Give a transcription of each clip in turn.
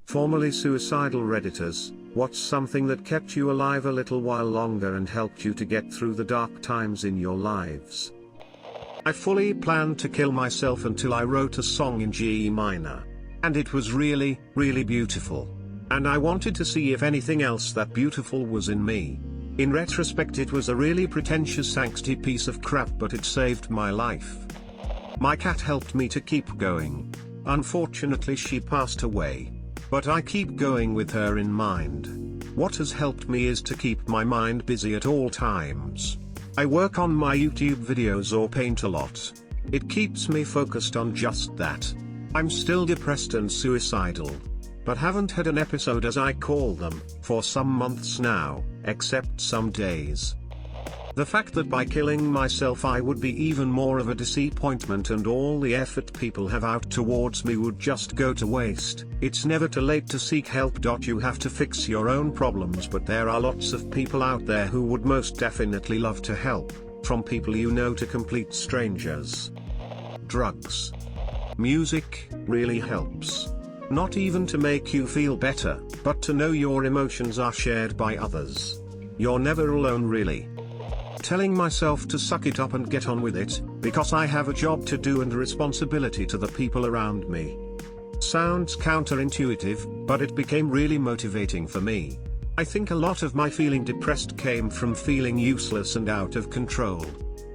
Formerly suicidal redditors, what's something that kept you alive a little while longer and helped you to get through the dark times in your lives? I fully planned to kill myself until I wrote a song in G minor. And it was really, really beautiful. And I wanted to see if anything else that beautiful was in me. In retrospect, it was a really pretentious angsty piece of crap, but it saved my life. My cat helped me to keep going. Unfortunately, she passed away. But I keep going with her in mind. What has helped me is to keep my mind busy at all times. I work on my YouTube videos or paint a lot. It keeps me focused on just that. I'm still depressed and suicidal, but haven't had an episode, as I call them, for some months now, except some days. The fact that by killing myself I would be even more of a disappointment and all the effort people have out towards me would just go to waste. It's never too late to seek help. You have to fix your own problems, but there are lots of people out there who would most definitely love to help, from people you know to complete strangers. Drugs. Music really helps. Not even to make you feel better, but to know your emotions are shared by others. You're never alone, really. Telling myself to suck it up and get on with it, because I have a job to do and a responsibility to the people around me. Sounds counterintuitive, but it became really motivating for me. I think a lot of my feeling depressed came from feeling useless and out of control.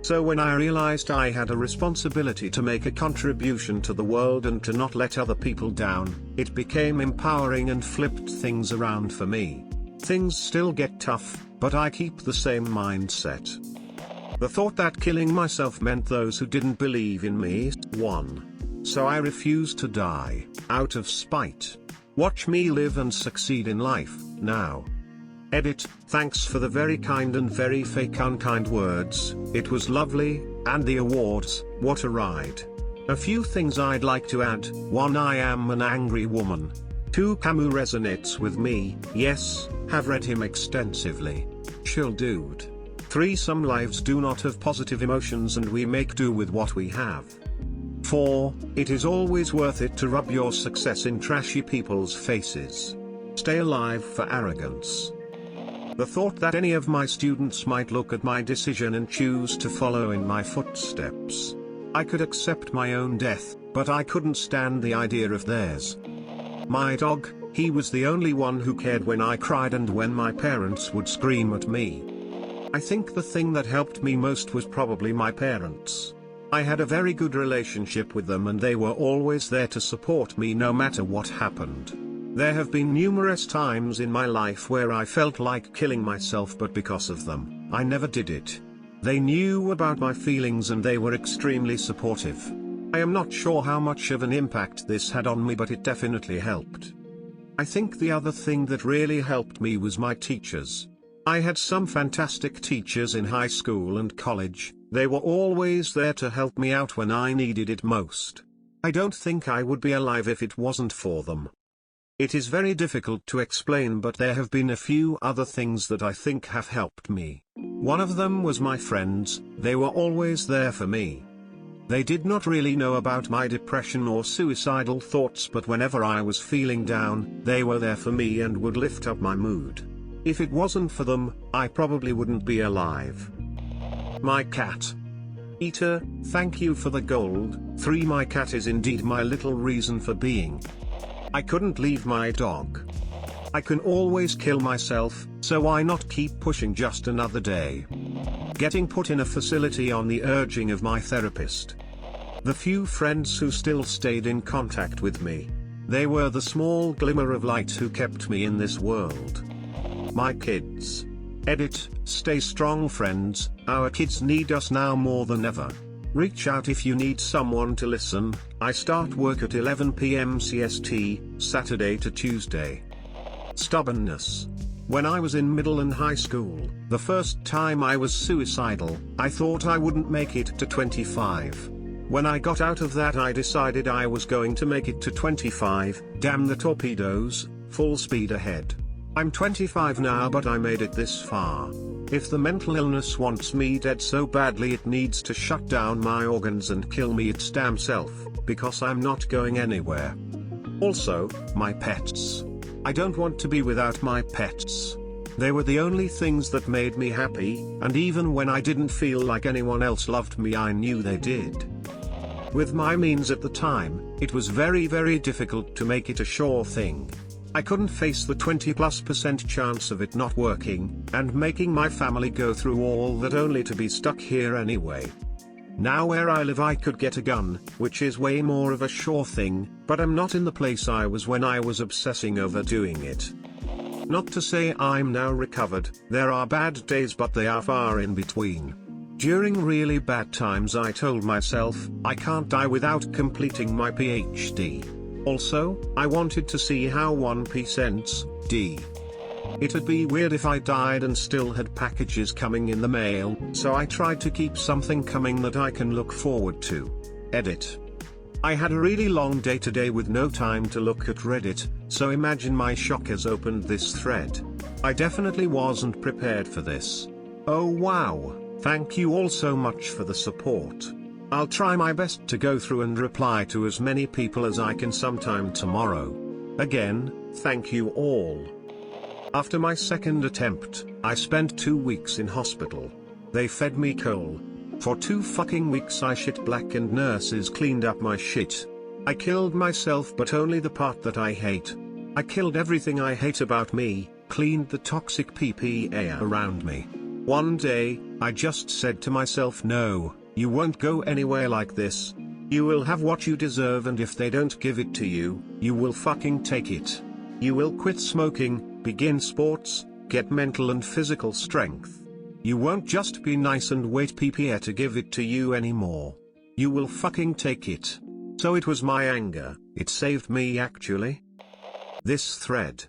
So when I realized I had a responsibility to make a contribution to the world and to not let other people down, it became empowering and flipped things around for me. Things still get tough, but I keep the same mindset. The thought that killing myself meant those who didn't believe in me won. So I refuse to die, out of spite. Watch me live and succeed in life, now. Edit, thanks for the very kind and very fake unkind words, it was lovely, and the awards, what a ride. A few things I'd like to add: 1. I am an angry woman. 2. Camus resonates with me, yes, have read him extensively. Chill dude. 3. Some lives do not have positive emotions and we make do with what we have. 4. It is always worth it to rub your success in trashy people's faces. Stay alive for arrogance. The thought that any of my students might look at my decision and choose to follow in my footsteps. I could accept my own death, but I couldn't stand the idea of theirs. My dog, he was the only one who cared when I cried and when my parents would scream at me. I think the thing that helped me most was probably my parents. I had a very good relationship with them and they were always there to support me no matter what happened. There have been numerous times in my life where I felt like killing myself, but because of them, I never did it. They knew about my feelings and they were extremely supportive. I am not sure how much of an impact this had on me, but it definitely helped. I think the other thing that really helped me was my teachers. I had some fantastic teachers in high school and college. They were always there to help me out when I needed it most. I don't think I would be alive if it wasn't for them. It is very difficult to explain, but there have been a few other things that I think have helped me. One of them was my friends. They were always there for me. They did not really know about my depression or suicidal thoughts, but whenever I was feeling down, they were there for me and would lift up my mood. If it wasn't for them, I probably wouldn't be alive. My cat. Eater, thank you for the gold. 3. My cat is indeed my little reason for being. I couldn't leave my dog. I can always kill myself, so why not keep pushing just another day? Getting put in a facility on the urging of my therapist. The few friends who still stayed in contact with me. They were the small glimmer of light who kept me in this world. My kids. Edit, stay strong friends, our kids need us now more than ever. Reach out if you need someone to listen. I start work at 11 p.m. CST, Saturday to Tuesday. Stubbornness. When I was in middle and high school, the first time I was suicidal, I thought I wouldn't make it to 25. When I got out of that, I decided I was going to make it to 25, damn the torpedoes, full speed ahead. I'm 25 now, but I made it this far. If the mental illness wants me dead so badly, it needs to shut down my organs and kill me its damn self, because I'm not going anywhere. Also, my pets. I don't want to be without my pets. They were the only things that made me happy, and even when I didn't feel like anyone else loved me, I knew they did. With my means at the time, it was very difficult to make it a sure thing. I couldn't face the 20+% chance of it not working, and making my family go through all that only to be stuck here anyway. Now where I live I could get a gun, which is way more of a sure thing, but I'm not in the place I was when I was obsessing over doing it. Not to say I'm now recovered, there are bad days but they are far in between. During really bad times I told myself, I can't die without completing my PhD. Also, I wanted to see how One Piece ends. It'd be weird if I died and still had packages coming in the mail, so I tried to keep something coming that I can look forward to. Edit. I had a really long day today with no time to look at Reddit, so imagine my shock as opened this thread. I definitely wasn't prepared for this. Oh wow, thank you all so much for the support. I'll try my best to go through and reply to as many people as I can sometime tomorrow. Again, thank you all. After my second attempt, I spent 2 weeks in hospital. They fed me coal. For 2 fucking weeks I shit black and nurses cleaned up my shit. I killed myself but only the part that I hate. I killed everything I hate about me, cleaned the toxic PPA around me. One day, I just said to myself, no, you won't go anywhere like this. You will have what you deserve, and if they don't give it to you, you will fucking take it. You will quit smoking, begin sports, get mental and physical strength. You won't just be nice and wait PPA to give it to you anymore. You will fucking take it. So it was my anger, it saved me actually. This thread.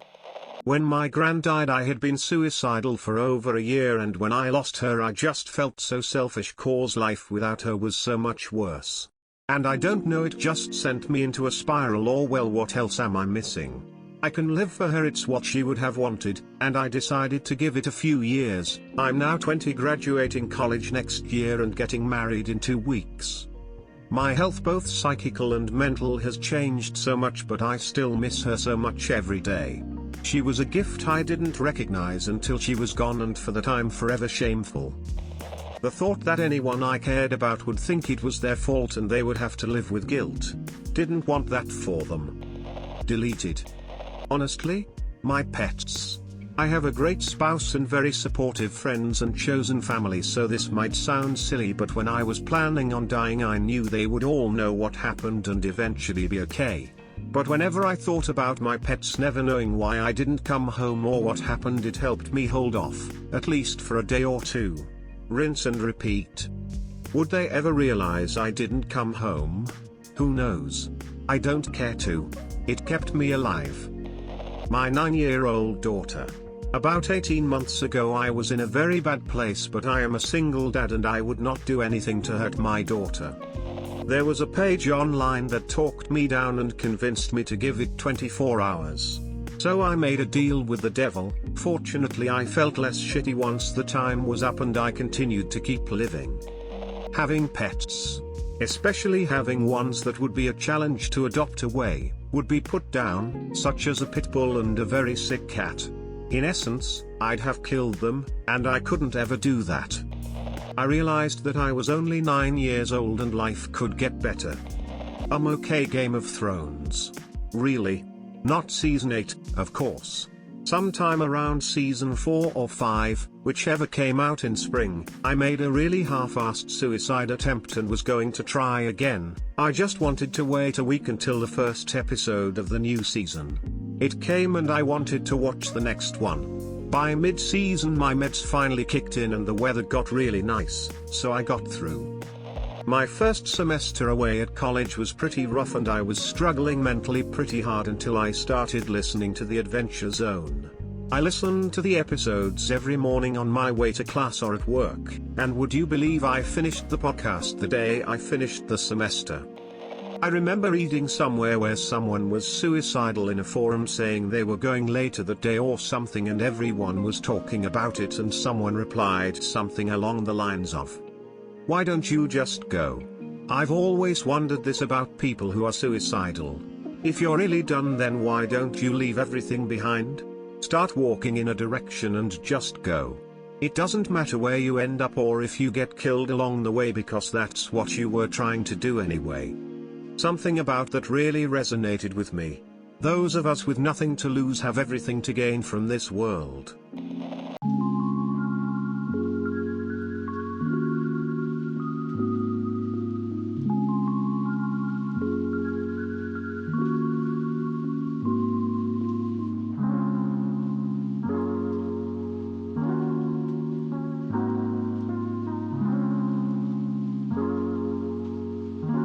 When my gran died I had been suicidal for over a year, and when I lost her I just felt so selfish cause life without her was so much worse. And I don't know, it just sent me into a spiral, or well, what else am I missing? I can live for her, it's what she would have wanted, and I decided to give it a few years. I'm now 20, graduating college next year and getting married in 2 weeks. My health, both psychical and mental, has changed so much, but I still miss her so much every day. She was a gift I didn't recognize until she was gone, and for that I'm forever shameful. The thought that anyone I cared about would think it was their fault and they would have to live with guilt. Didn't want that for them. Deleted. Honestly, my pets. I have a great spouse and very supportive friends and chosen family, so this might sound silly, but when I was planning on dying I knew they would all know what happened and eventually be okay. But whenever I thought about my pets never knowing why I didn't come home or what happened, it helped me hold off, at least for a day or two. Rinse and repeat. Would they ever realize I didn't come home? Who knows? I don't care to. It kept me alive. My 9-year-old daughter. About 18 months ago I was in a very bad place, but I am a single dad and I would not do anything to hurt my daughter. There was a page online that talked me down and convinced me to give it 24 hours. So I made a deal with the devil. Fortunately I felt less shitty once the time was up and I continued to keep living. Having pets, especially having ones that would be a challenge to adopt away, would be put down, such as a pit bull and a very sick cat. In essence, I'd have killed them, and I couldn't ever do that. I realized that I was only 9 years old and life could get better. Okay, Game of Thrones. Really? Not season 8, of course. Sometime around season 4 or 5, whichever came out in spring, I made a really half-assed suicide attempt and was going to try again. I just wanted to wait a week until the first episode of the new season. It came and I wanted to watch the next one. By mid-season my meds finally kicked in and the weather got really nice, so I got through. My first semester away at college was pretty rough and I was struggling mentally pretty hard until I started listening to the Adventure Zone. I listened to the episodes every morning on my way to class or at work, and would you believe I finished the podcast the day I finished the semester? I remember reading somewhere where someone was suicidal in a forum saying they were going later that day or something, and everyone was talking about it, and someone replied something along the lines of, "Why don't you just go? I've always wondered this about people who are suicidal. If you're really done, then why don't you leave everything behind? Start walking in a direction and just go. It doesn't matter where you end up or if you get killed along the way, because that's what you were trying to do anyway. Something about that really resonated with me. Those of us with nothing to lose have everything to gain from this world.